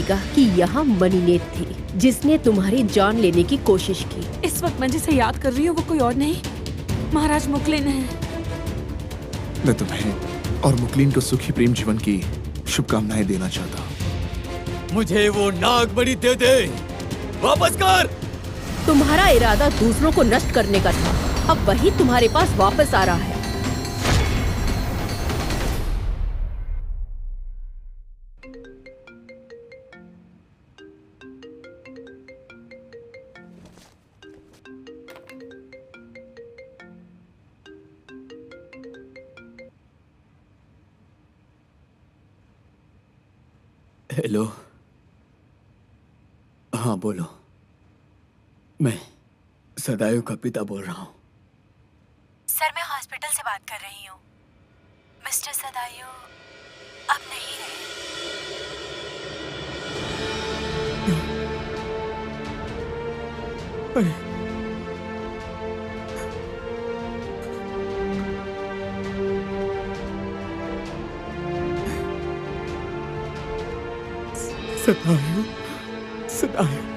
जाएगा कि यहाँ मनीनेत थी, जिसने तुम्हारी जान लेने की कोशिश की। इस वक्त मैं जिसे याद कर रही हूँ वो कोई और नहीं, महाराज मुकलिन है। मैं तुम्हें और मुकलिन को सुखी प्रेम जीवन की शुभकामनाएं देना चाहता हूँ। मुझे वो नागमणि दे दे, वापस कर। तुम्हारा इरादा दूसरों को नष्ट करने का था, अब वही तुम्हारे पास वापस आ रहा है। हेलो, हाँ बोलो। मैं सदायु का पिता बोल रहा हूँ। सर, मैं हॉस्पिटल से बात कर रही हूँ। मिस्टर सदायु अब नहीं रहे। अरे सदायु, सदायु।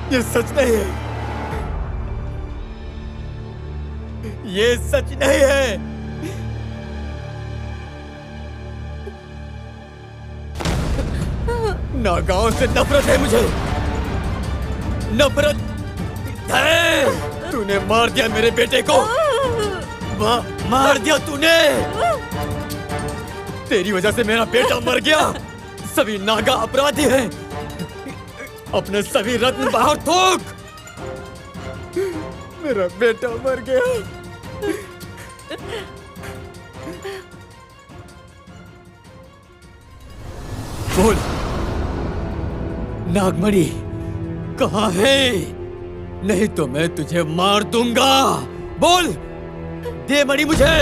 ये सच नहीं है, ये सच नहीं है। नागाओं से नफरत है मुझे, नफरत है। तूने मार दिया मेरे बेटे को, मार दिया तूने। तेरी वजह से मेरा बेटा मर गया। सभी नागा अपराधी हैं। अपने सभी रत्न बाहर थूक। मेरा बेटा मर गया। बोल, नागमणि कहाँ है? नहीं तो मैं तुझे मार दूंगा। बोल, दे मणि मुझे,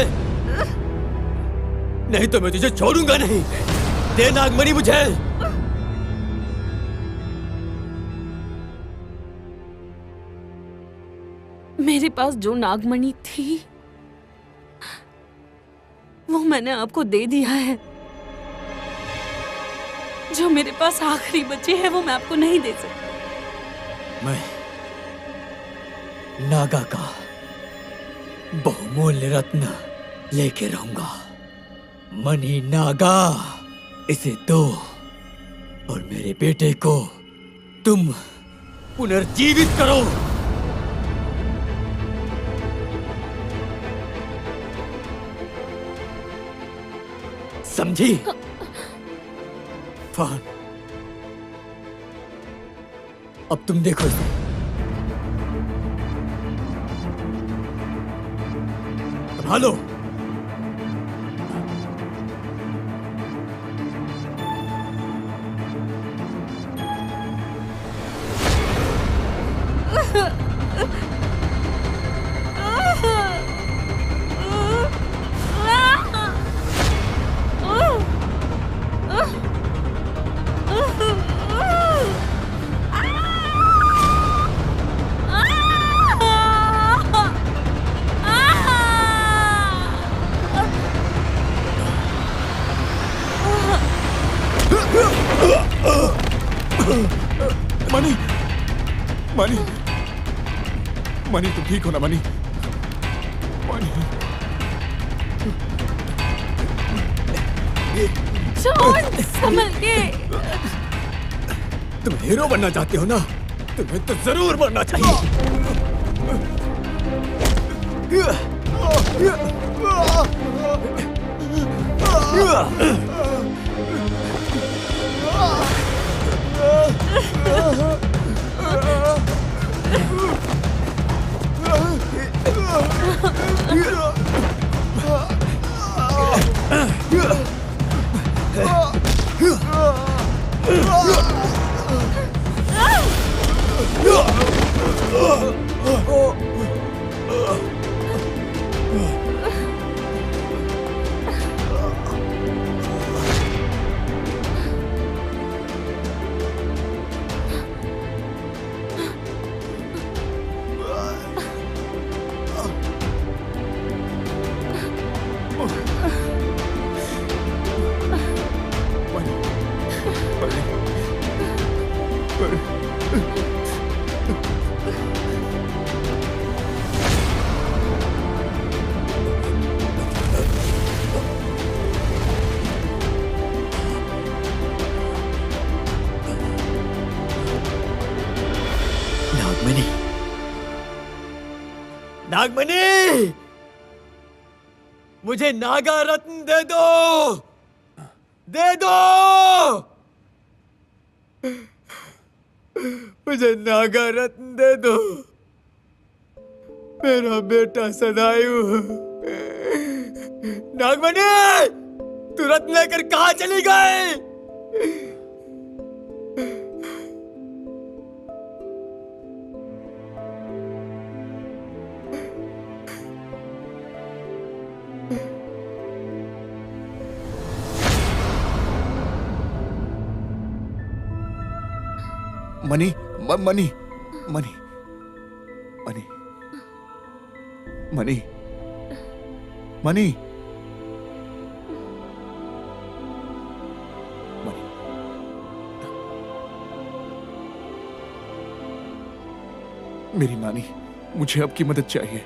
नहीं तो मैं तुझे छोड़ूंगा नहीं। दे नागमणि मुझे। मेरे पास जो नागमणि थी वो मैंने आपको दे दिया है। जो मेरे पास आखिरी बचे है वो मैं आपको नहीं दे सकती। मैं नागा का बहुमूल्य रत्न लेके रहूंगा। मणि नागा, इसे दो और मेरे बेटे को तुम पुनर्जीवित करो। समझी? फान, अब तुम देखो इसे। संभालो। मणि, मणि, मनी तुम ठीक हो ना मनी? मनी जॉन, संभल के। तुम हीरो बनना चाहते हो ना? तुम्हें तो जरूर बनना चाहिए। नागमणि, नागमणि, मुझे नागा रत्न दे दो, दे दो, मुझे नागा रत्न दे दो। मेरा बेटा सदायु। नागमणि, तू रत्न लेकर कहाँ चली गई? Money money money money money money money मेरी नानी, मुझे आपकी मदद चाहिए।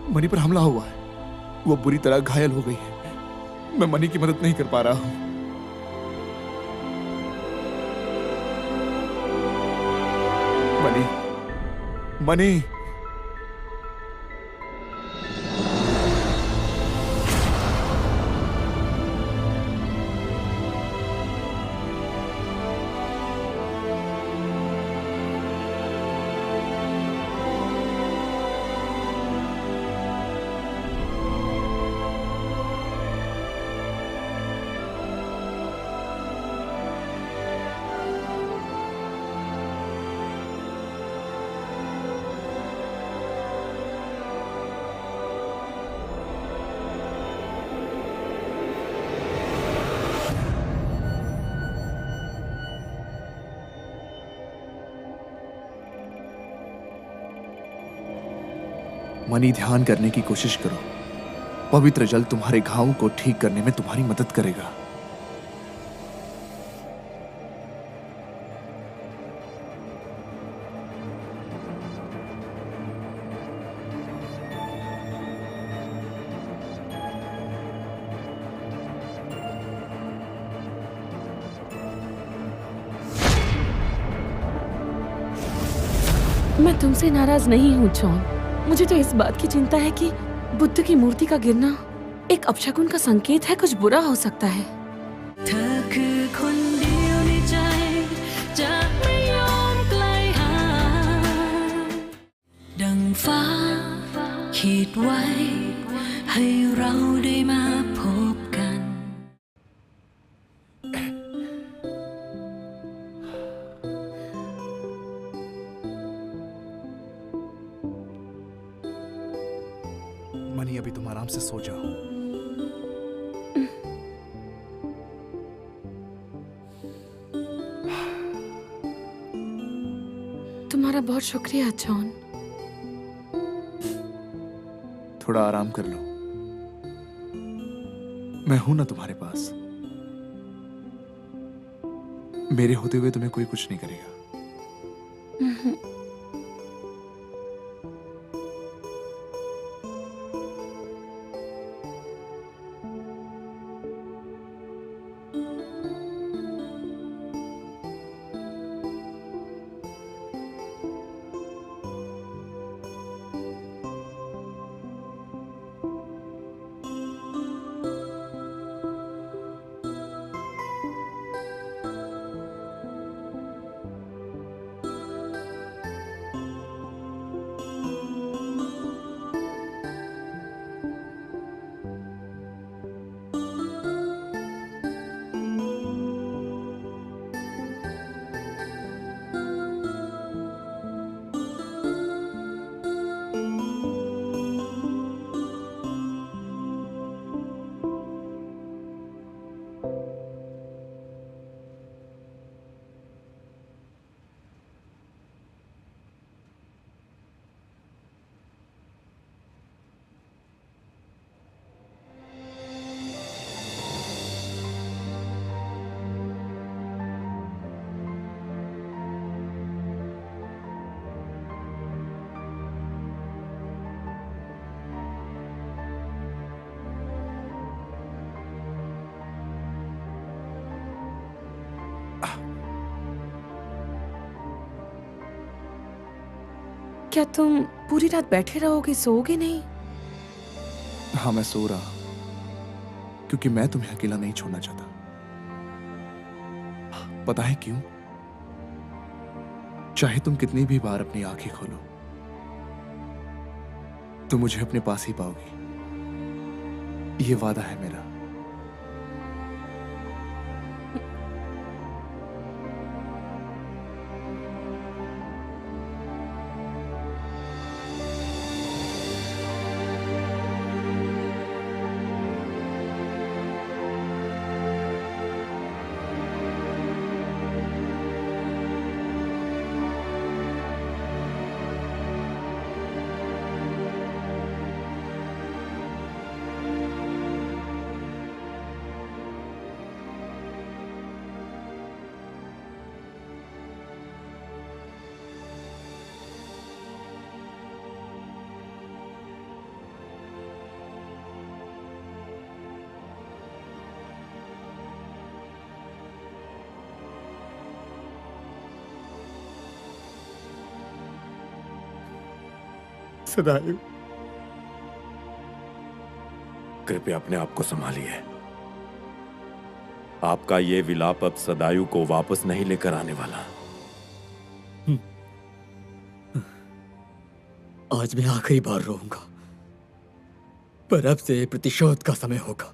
मनी पर हमला हुआ है, वो बुरी तरह घायल हो गई है। मैं मनी की मदद नहीं कर पा रहा हूं। मनी मनी मनी, ध्यान करने की कोशिश करो। पवित्र जल तुम्हारे घावों को ठीक करने में तुम्हारी मदद करेगा। मैं तुमसे नाराज नहीं हूँ जॉन। मुझे तो इस बात की चिंता है कि बुद्ध की मूर्ति का गिरना एक अपशकुन का संकेत है। कुछ बुरा हो सकता है। मनी, अभी तुम आराम से सो जाओ। तुम्हारा बहुत शुक्रिया जॉन। थोड़ा आराम कर लो, मैं हूं ना तुम्हारे पास। मेरे होते हुए तुम्हें कोई कुछ नहीं करेगा। क्या तुम पूरी रात बैठे रहोगे, सोओगे नहीं? हाँ, मैं सो रहा क्योंकि मैं तुम्हें अकेला नहीं छोड़ना चाहता। पता है क्यों? चाहे तुम कितनी भी बार अपनी आंखें खोलो, तुम मुझे अपने पास ही पाओगी। ये वादा है मेरा। सदायु, कृपया अपने आप को संभालिए। आपका ये विलाप अब सदायु को वापस नहीं लेकर आने वाला। आज मैं आखिरी बार रोऊंगा, पर अब से प्रतिशोध का समय होगा।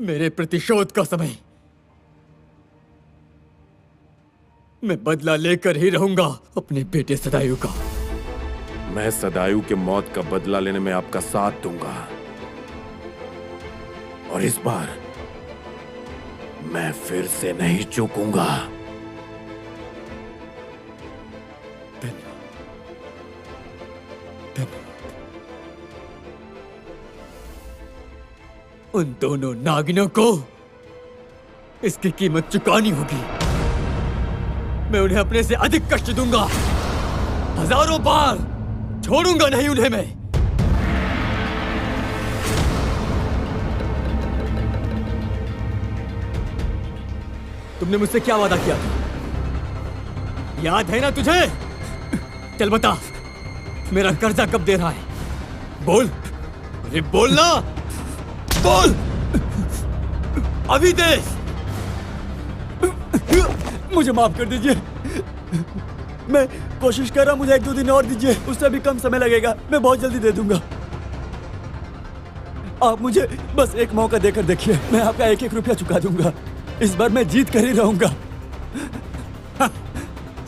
मेरे प्रतिशोध का समय। मैं बदला लेकर ही रहूंगा अपने बेटे सदायु का। मैं सदायु के मौत का बदला लेने में आपका साथ दूंगा, और इस बार मैं फिर से नहीं चूकूंगा। धन्यवाद, धन्यवाद। उन दोनों नागिनों को इसकी कीमत चुकानी होगी। मैं उन्हें अपने से अधिक कष्ट दूंगा, हजारों बार। छोड़ूंगा नहीं उन्हें मैं। तुमने मुझसे क्या वादा किया था? याद है ना तुझे? चल बता, मेरा कर्जा कब दे रहा है? बोल, अरे बोलना, बोल, अभी दे। मुझे माफ कर दीजिए, मैं कोशिश कर रहा हूं। मुझे 1-2 दिन और दीजिए, उससे भी कम समय लगेगा। मैं बहुत जल्दी दे दूंगा। आप मुझे बस एक मौका देकर देखिए, मैं आपका 1-1 रुपया चुका दूंगा। इस बार मैं जीत कर ही रहूंगा।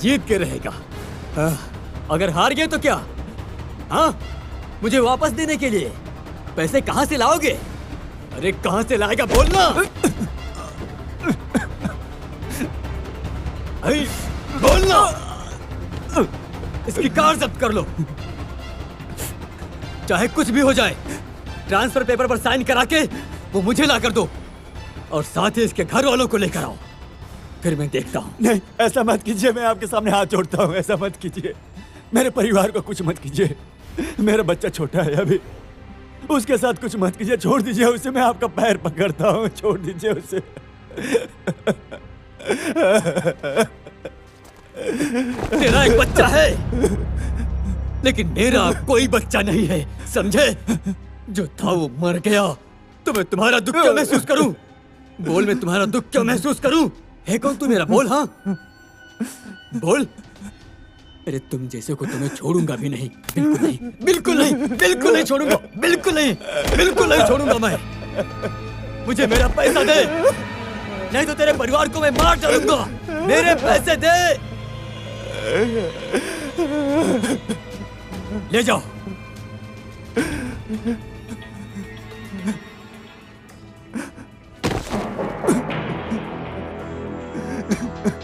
जीत के रहेगा? अगर हार गए तो क्या? हाँ, मुझे वापस देने के लिए पैसे कहां से लाओगे? अरे कहां से लाएगा, बोलना। बोलना। इसकी कार जब्त कर लो, चाहे कुछ भी हो जाए। ट्रांसफर पेपर पर साइन करा के वो मुझे ला कर दो, और साथ ही इसके घर वालों को लेकर आओ। फिर मैं देखता हूँ। नहीं, ऐसा मत कीजिए। मैं आपके सामने हाथ जोड़ता हूँ, ऐसा मत कीजिए। मेरे परिवार को कुछ मत कीजिए। मेरा बच्चा छोटा है अभी, उसके साथ कुछ मत कीजिए। छोड़ दीजिए उसे, मैं आपका पैर पकड़ता हूँ। छोड़ दीजिए उसे। तेरा एक बच्चा है, लेकिन मेरा कोई बच्चा नहीं है, समझे? जो था वो मर गया, तो मैं तुम्हारा दुख क्यों महसूस करूं? बोल, मैं तुम्हारा दुख क्यों महसूस करूं? है कौन तू मेरा? बोल। हाँ बोल। अरे तुम जैसे को तुम्हें छोड़ूंगा भी नहीं। बिल्कुल नहीं, बिल्कुल नहीं, बिल्कुल नहीं छोड़ूंगा। बिल्कुल नहीं, बिल्कुल नहीं छोड़ूंगा मैं। मुझे मेरा पैसा दे, नहीं तो तेरे परिवार को मैं मार डालूंगा। मेरे पैसे दे। ले जाओ।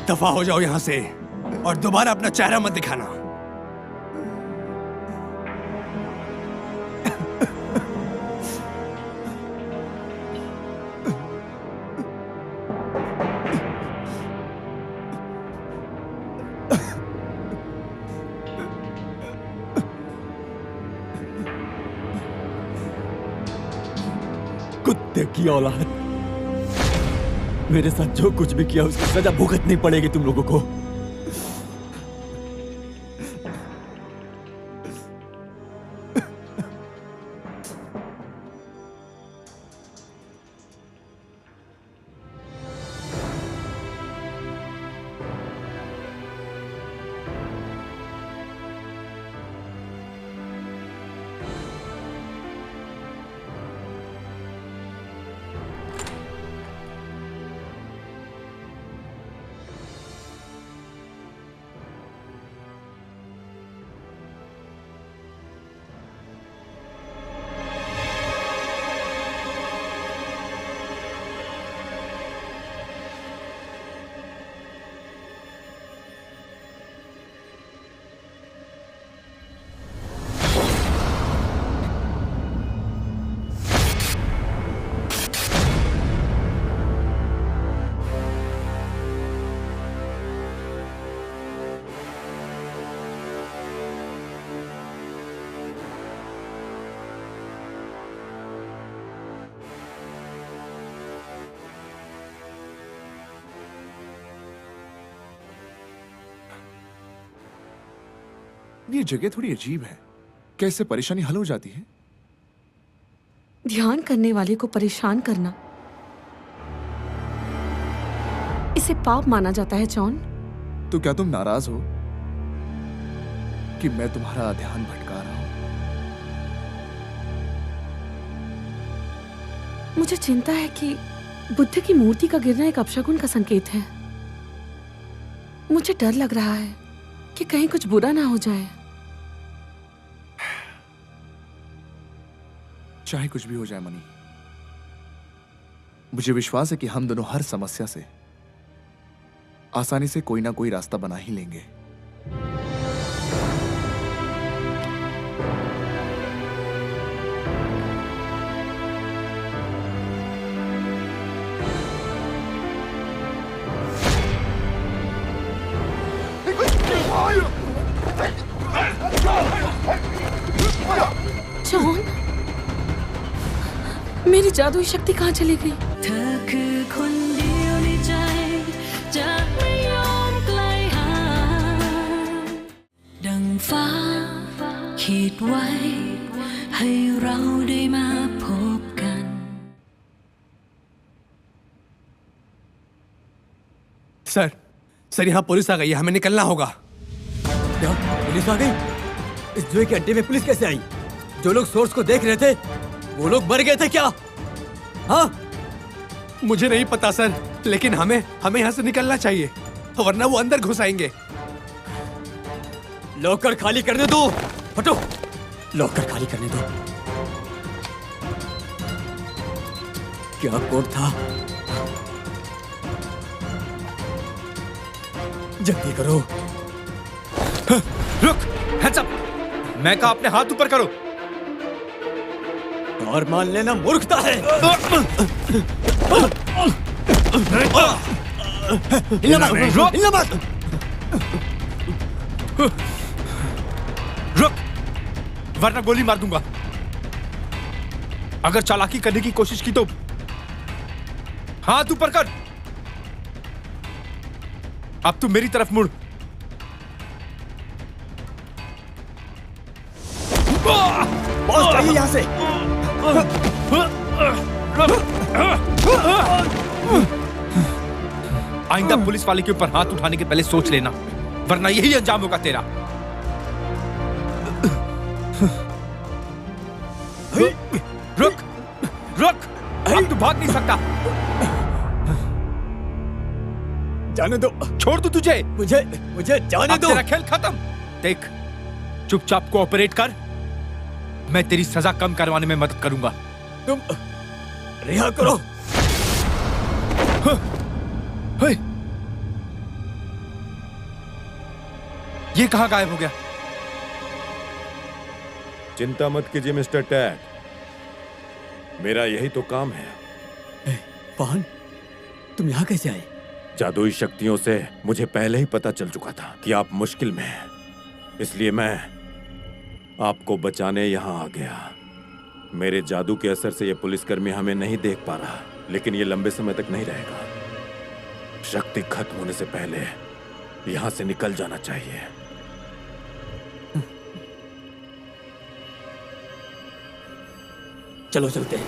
दफा हो जाओ यहां से, और दोबारा अपना चेहरा मत दिखाना। कुत्ते की औलाद, मेरे साथ जो कुछ भी किया उसकी सजा भुगतनी पड़ेगी तुम लोगों को। ये जगह थोड़ी अजीब है। कैसे परेशानी हल हो जाती है? ध्यान करने वाले को परेशान करना, इसे पाप माना जाता है जॉन। तो क्या तुम नाराज हो कि मैं तुम्हारा ध्यान भटका रहा हूं? मुझे चिंता है कि बुद्ध की मूर्ति का गिरना एक अपशकुन का संकेत है। मुझे डर लग रहा है कि कहीं कुछ बुरा ना हो जाए। चाहे कुछ भी हो जाए मनी, मुझे विश्वास है कि हम दोनों हर समस्या से आसानी से कोई ना कोई रास्ता बना ही लेंगे। जॉन, मेरी जादुई शक्ति कहाँ चली गई? เธอคือคนเดียวในใจจะไม่ยอมไกลห่างดังฟ้าขีดไว้ให้เราได้มาพบกัน सर यहाँ पुलिस आ गई है, हमें निकलना होगा। क्या पुलिस आ गई? इस जुए के अड्डे में पुलिस कैसे आई? जो लोग सोर्स को देख रहे थे वो लोग मर गए थे क्या? हाँ, मुझे नहीं पता सर, लेकिन हमें यहाँ से निकलना चाहिए, वरना वो अंदर घुस आएंगे। लॉकर खाली करने दो। हटो, लॉकर खाली करने दो। क्या कोड था? जल्दी करो। रुक, हैंड्स अप। मैं कहा अपने हाथ ऊपर करो। और मान लेना मूर्खता है। रुक, वरना गोली मार दूंगा। अगर चालाकी करने की कोशिश की तो हाथ ऊपर कर। अब तू मेरी तरफ मुड़। बॉस चाहिए यहाँ से। आइंदा पुलिस वाले के ऊपर हाथ उठाने के पहले सोच लेना, वरना यही अंजाम होगा तेरा। रुक, रुक, अब तू भाग नहीं सकता। जाने दो। छोड़ दूं तुझे? मुझे जाने अब दो। तेरा खेल खत्म। देख, चुपचाप कोऑपरेट कर, मैं तेरी सजा कम करवाने में मदद करूंगा। तुम रिहा करो। ये कहां गायब हो गया? चिंता मत कीजिए मिस्टर टैग, मेरा यही तो काम है। पहन, तुम यहाँ कैसे आए? जादुई शक्तियों से मुझे पहले ही पता चल चुका था कि आप मुश्किल में हैं, इसलिए मैं आपको बचाने यहाँ आ गया। मेरे जादू के असर से ये पुलिसकर्मी हमें नहीं देख पा रहा, लेकिन ये लंबे समय तक नहीं रहेगा। शक्ति खत्म होने से पहले यहाँ से निकल जाना चाहिए। चलो चलते हैं।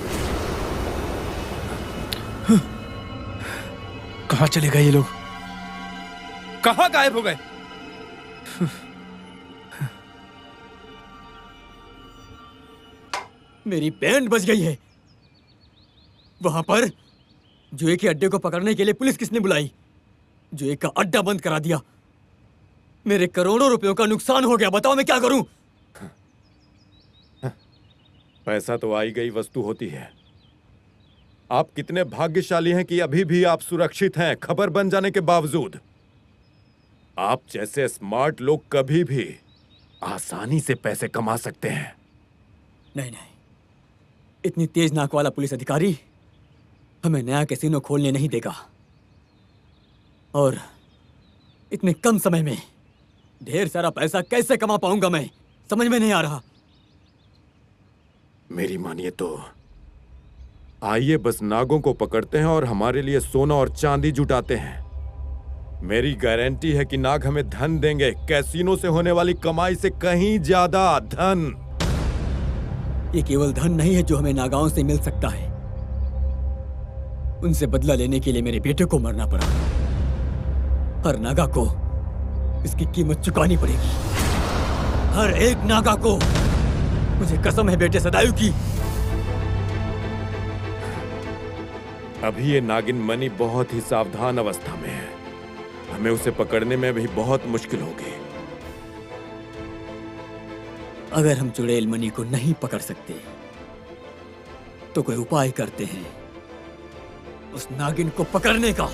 कहाँ चले गए ये लोग? कहाँ गायब हो गए? मेरी बैंड बज गई है। वहां पर जुए के अड्डे को पकड़ने के लिए पुलिस किसने बुलाई? जुए का अड्डा बंद करा दिया। मेरे करोड़ों रुपयों का नुकसान हो गया। बताओ मैं क्या करूं? पैसा तो आई गई वस्तु होती है। आप कितने भाग्यशाली हैं कि अभी भी आप सुरक्षित हैं, खबर बन जाने के बावजूद। आप जैसे स्मार्ट लोग कभी भी आसानी से पैसे कमा सकते हैं। नहीं नहीं, इतनी तेज नाक वाला पुलिस अधिकारी हमें नया कैसीनो खोलने नहीं देगा। और इतने कम समय में ढेर सारा पैसा कैसे कमा पाऊंगा मैं, समझ में नहीं आ रहा। मेरी मानिए तो आइए बस नागों को पकड़ते हैं और हमारे लिए सोना और चांदी जुटाते हैं। मेरी गारंटी है कि नाग हमें धन देंगे, कैसीनो से होने वाली कमाई से कहीं ज्यादा धन। ये केवल धन नहीं है जो हमें नागाओं से मिल सकता है। उनसे बदला लेने के लिए मेरे बेटे को मरना पड़ा। हर नागा को इसकी कीमत चुकानी पड़ेगी। हर एक नागा को। मुझे कसम है बेटे सदायु की। अभी ये नागिन मणि बहुत ही सावधान अवस्था में है। हमें उसे पकड़ने में भी बहुत मुश्किल होगी। अगर हम चुड़ैल मणि को नहीं पकड़ सकते तो कोई उपाय करते हैं उस नागिन को पकड़ने का।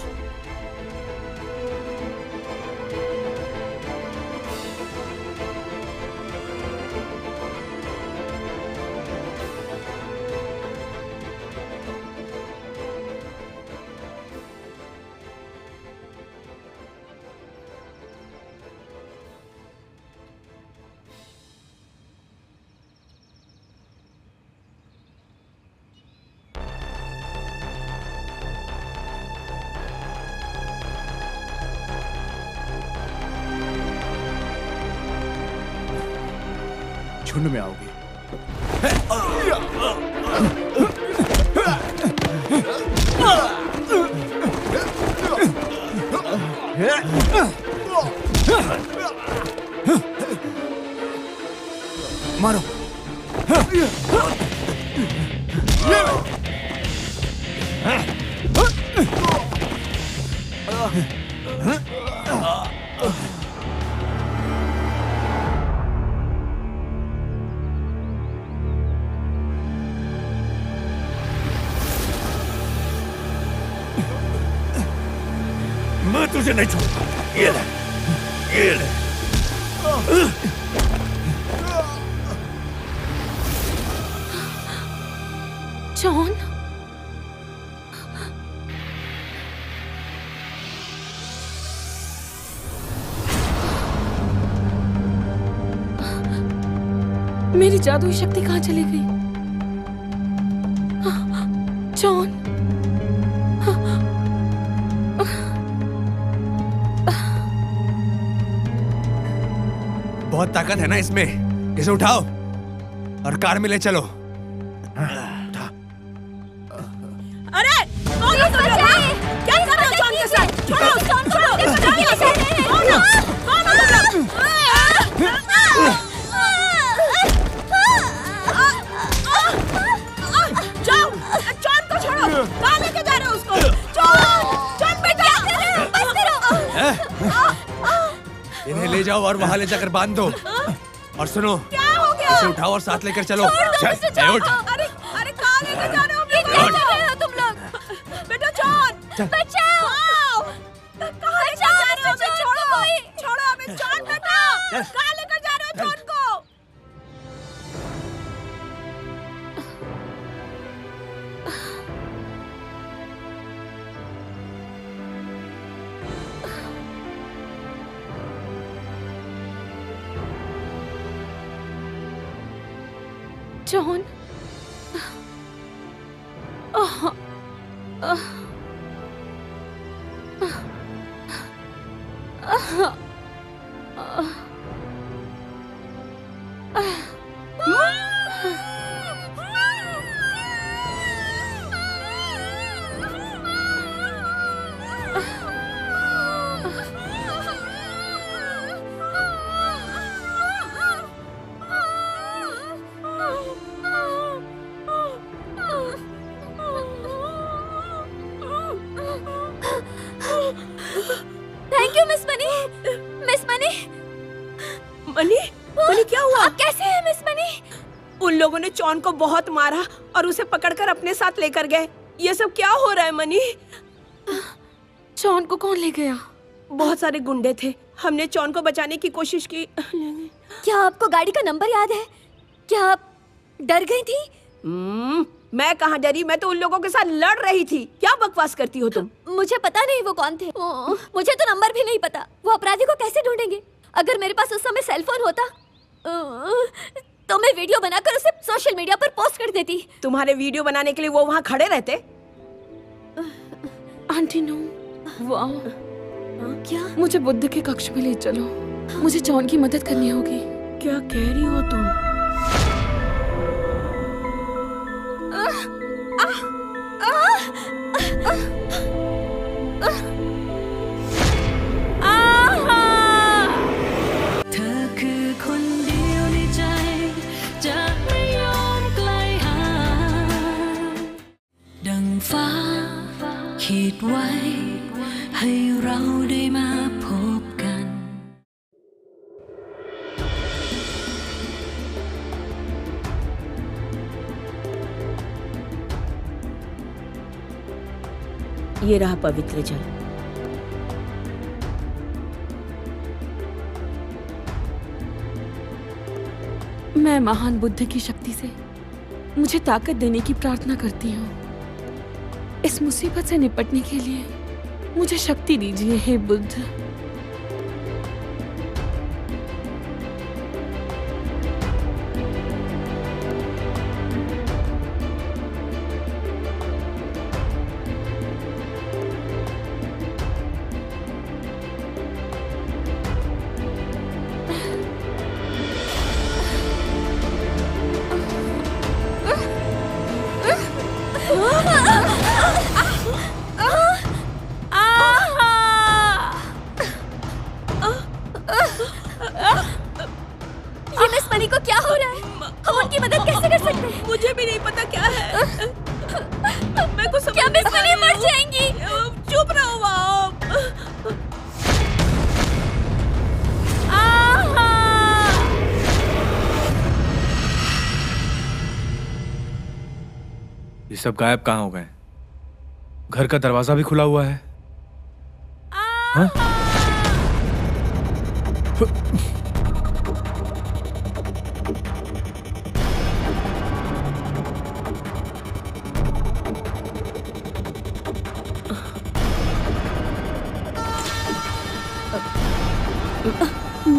झुंड में आओगे। मारो। मैं तुझे नहीं छोड़ूंगा। ये ले, ये ले। जॉन, मेरी जादुई शक्ति कहाँ चली गई? जॉन, बहुत ताकत है ना इसमें। इसे उठाओ और कार में ले चलो। अरे कौन है तुम लोग? क्या कर रहे हो जॉन के साथ? छोड़ो जॉन, छोड़ो। कौन है तुम लोग? जाओ, जॉन को छोड़ो। कहाँ लेके जा रहे हो उसको? जॉन बेटा, बस करो। इन्हें ले जाओ और वहां ले जाकर बांध दो। और सुनो, क्या हो गया? इसे उठाओ और साथ लेकर चलो। चल, उठ। अरे अरे कहाँ लेके जा रहे हो? कहाँ जा रहे हो तुम लोग? बेटा जॉन, बचाओ। कहाँ लेके जा रहे हो? छोड़ो हमें जॉन बेटा। कहाँ लेकर जा रहे हो जॉन को? जॉन, मनी, मनी क्या हुआ? आप कैसे हैं मिस मनी? उन लोगों ने चौन को बहुत मारा और उसे पकड़कर अपने साथ लेकर गए। ये सब क्या हो रहा है मनी? चौन को कौन ले गया? बहुत सारे गुंडे थे। हमने चौन को बचाने की कोशिश की। क्या आपको गाड़ी का नंबर याद है? क्या आप डर गई थी? मैं कहाँ डरी, मैं तो उन लोगों के साथ लड़ रही थी। क्या बकवास करती हो तुम? मुझे पता नहीं वो कौन थे। मुझे तो नंबर भी नहीं पता। वो अपराधी को कैसे ढूंढेंगे? अगर मेरे पास उस समय सेलफोन होता तो मैं वीडियो बनाकर उसे सोशल मीडिया पर पोस्ट कर देती। तुम्हारे वीडियो बनाने के लिए वो वहाँ खड़े रहते? आंटी नो, वाह, क्या? मुझे बुद्ध के कक्ष में ले चलो। मुझे चौन की मदद करनी होगी। क्या कह रही हो तुम?ขีดไว้ให้เราได้มาพบกัน ये रहा पवित्र जल। मैं महान बुद्ध की शक्ति से मुझे ताकत देने की प्रार्थना करती हूँ। इस मुसीबत से निपटने के लिए मुझे शक्ति दीजिए, हे बुद्ध। मुझे भी नहीं पता क्या है। मैं कुछ समझ क्या मिस मनी मर जाएंगी? चुप रहो आप। ये सब गायब कहाँ हो गए? घर का दरवाजा भी खुला हुआ है। हाँ?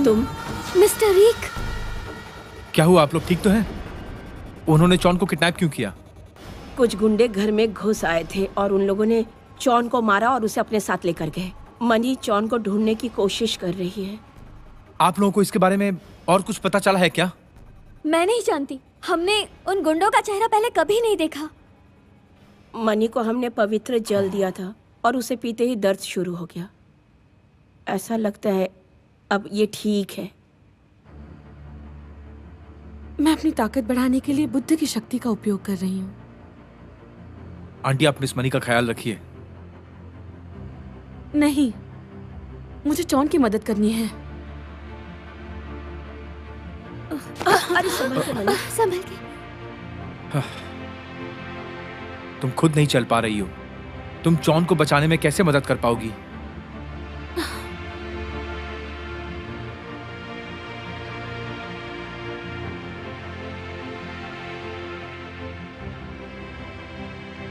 तुम मिस्टर रीक, क्या हुआ? आप लोग ठीक तो हैं? उन्होंने चौन को किडनैप क्यों किया? कुछ गुंडे घर में घुस आए थे और उन लोगों ने चौन को मारा और उसे अपने साथ लेकर गए। मनी चौन को ढूंढने की कोशिश कर रही है। आप लोगों को इसके बारे में और कुछ पता चला है क्या? मैं नहीं जानती। हमने उन गुंडों का चेहरा पहले कभी नहीं देखा। मनी को हमने पवित्र जल दिया था और उसे पीते ही दर्द शुरू हो गया। ऐसा लगता है अब ये ठीक है। मैं अपनी ताकत बढ़ाने के लिए बुद्ध की शक्ति का उपयोग कर रही हूँ। आंटी, आप मिस मनी का ख्याल रखिए। नहीं, मुझे चौन की मदद करनी है। अरे संभल के मनी, संभल के। तुम खुद नहीं चल पा रही हो, तुम चौन को बचाने में कैसे मदद कर पाओगी?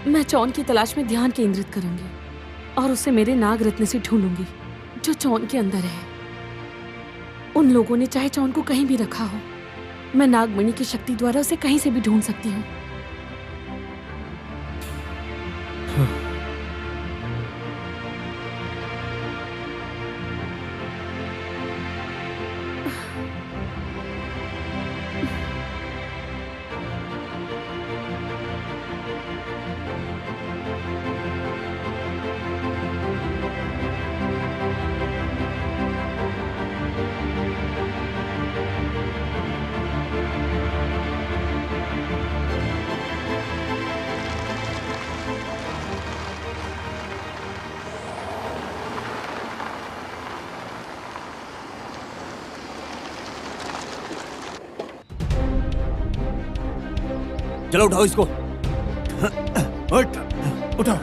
मैं चौन की तलाश में ध्यान केंद्रित करूंगी और उसे मेरे नाग रत्न से ढूंढूंगी जो चौन के अंदर है। उन लोगों ने चाहे चौन को कहीं भी रखा हो, मैं नागमणि की शक्ति द्वारा उसे कहीं से भी ढूंढ सकती हूँ। चलो उठाओ इसको। उठ, उठाओ।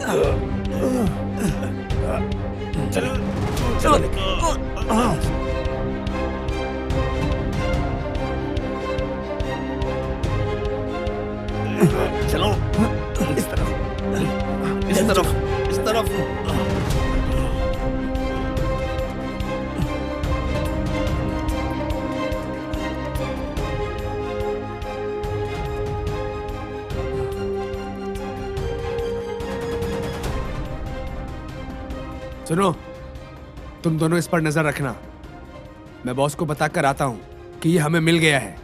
चलो चलो चलो इस तरफ इस तरफ इस तरफ। सुनो, तुम दोनों इस पर नजर रखना। मैं बॉस को बताकर आता हूं कि ये हमें मिल गया है।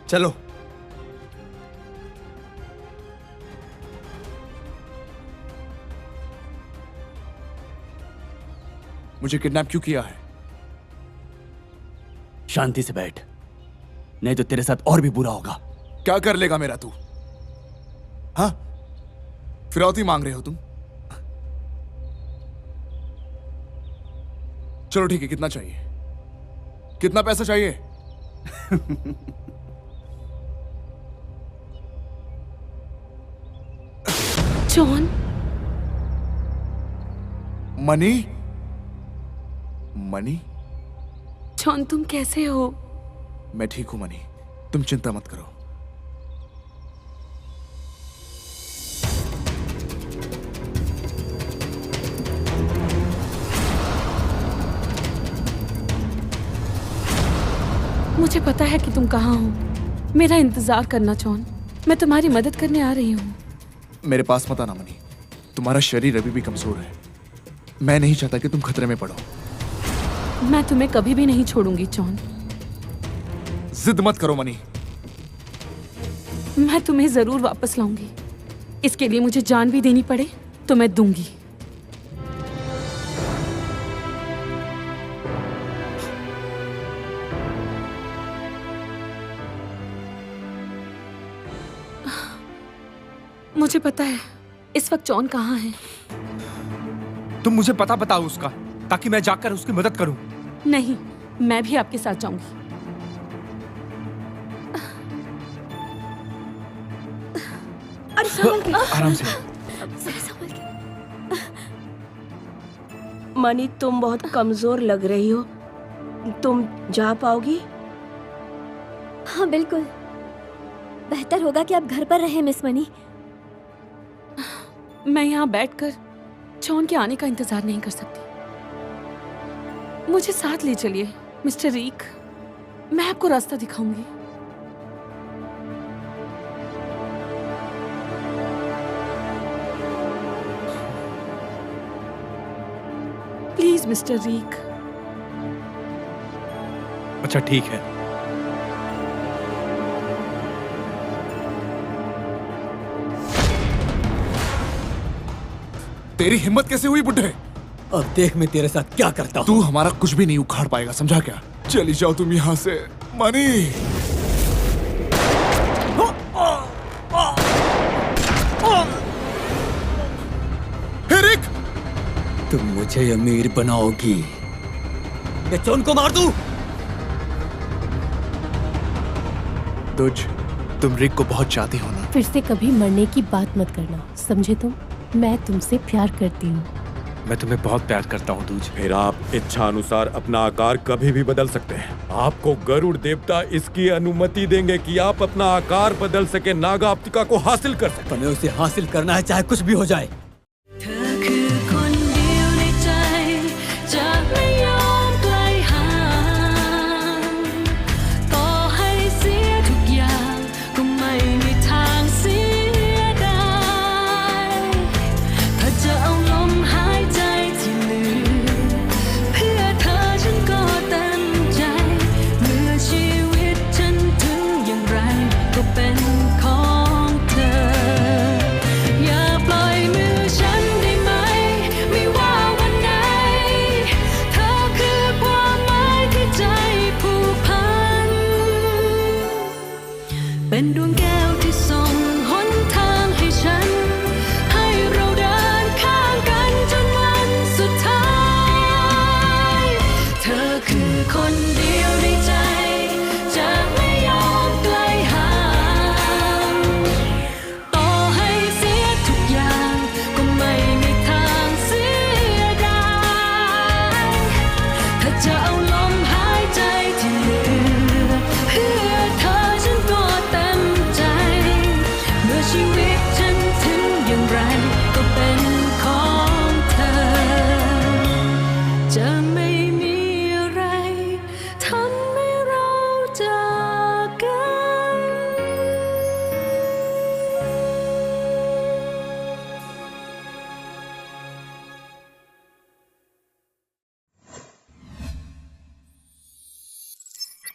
चलो। मुझे किडनैप क्यों किया है? शांति से बैठ, नहीं तो तेरे साथ और भी बुरा होगा। क्या कर लेगा मेरा तू? हाँ, फिरौती मांग रहे हो तुम? चलो ठीक है, कितना चाहिए? कितना पैसा चाहिए? जॉन। मनी? मनी? जॉन, तुम कैसे हो? मैं ठीक हूं मनी, तुम चिंता मत करो। मुझे पता है कि तुम कहाँ हो। मेरा इंतजार करना जॉन, मैं तुम्हारी मदद करने आ रही हूँ। मेरे पास मत आना मनी, तुम्हारा शरीर अभी भी कमजोर है। मैं नहीं चाहता कि तुम खतरे में पड़ो। मैं तुम्हें कभी भी नहीं छोड़ूंगी जॉन। जिद मत करो मनी। मैं तुम्हें जरूर वापस लाऊंगी। इसके लिए मुझे जान भी देनी पड़े तो मैं दूंगी। मुझे पता है इस वक्त जॉन कहाँ है। तुम मुझे पता बताओ उसका, ताकि मैं जाकर उसकी मदद करूं। नहीं, मैं भी आपके साथ जाऊंगी। अरे संभल के। आराम से। संभल के। मनी, तुम बहुत कमजोर लग रही हो, तुम जा पाओगी? हाँ बिल्कुल, बेहतर होगा कि आप घर पर रहें मिस मनी। मैं यहाँ बैठकर जॉन के आने का इंतजार नहीं कर सकती। मुझे साथ ले चलिए मिस्टर रीक, मैं आपको रास्ता दिखाऊंगी। Please mister rig. अच्छा ठीक है। तेरी हिम्मत कैसे हुई बुड्ढे? अब देख मैं तेरे साथ क्या करता हूँ। तू हमारा कुछ भी नहीं उखाड़ पाएगा, समझा क्या? चली जाओ तुम यहाँ से मनी। हे रिक, तुम मुझे अमीर बनाओगी। मैं जॉन को मार दूं? तुम रिक को बहुत चाहती हो ना? फिर से कभी मरने की बात मत करना, समझे तुम? मैं तुमसे प्यार करती हूँ। मैं तुम्हें बहुत प्यार करता हूँ दूज। फिर आप इच्छा अनुसार अपना आकार कभी भी बदल सकते हैं। आपको गरुड़ देवता इसकी अनुमति देंगे कि आप अपना आकार बदल सके, नागा अप्तिका को हासिल कर सके। तुम्हें उसे हासिल करना है चाहे कुछ भी हो जाए।เป็นของเธออย่าปล่อยมือ ก็เป็น